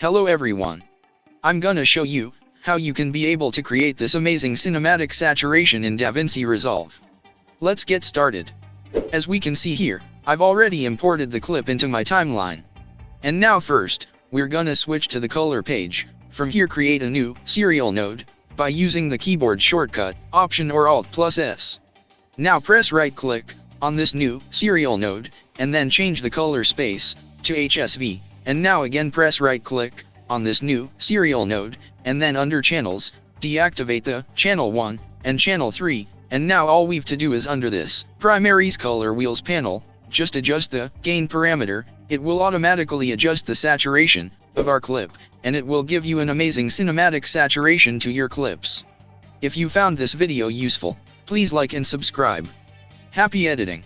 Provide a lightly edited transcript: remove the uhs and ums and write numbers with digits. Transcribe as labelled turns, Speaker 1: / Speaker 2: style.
Speaker 1: Hello everyone. I'm gonna show you how you can be able to create this amazing cinematic saturation in DaVinci Resolve. Let's get started. As we can see here, I've already imported the clip into my timeline. And now first, we're gonna switch to the color page. From here create a new serial node by using the keyboard shortcut Option or Alt plus S. Now press right click on this new serial node and then change the color space to HSV. And now again press right click on this new serial node, and then under channels, deactivate the channel 1 and channel 3, and now all we've to do is under this primaries color wheels panel, just adjust the gain parameter. It will automatically adjust the saturation of our clip, and it will give you an amazing cinematic saturation to your clips. If you found this video useful, please like and subscribe. Happy editing!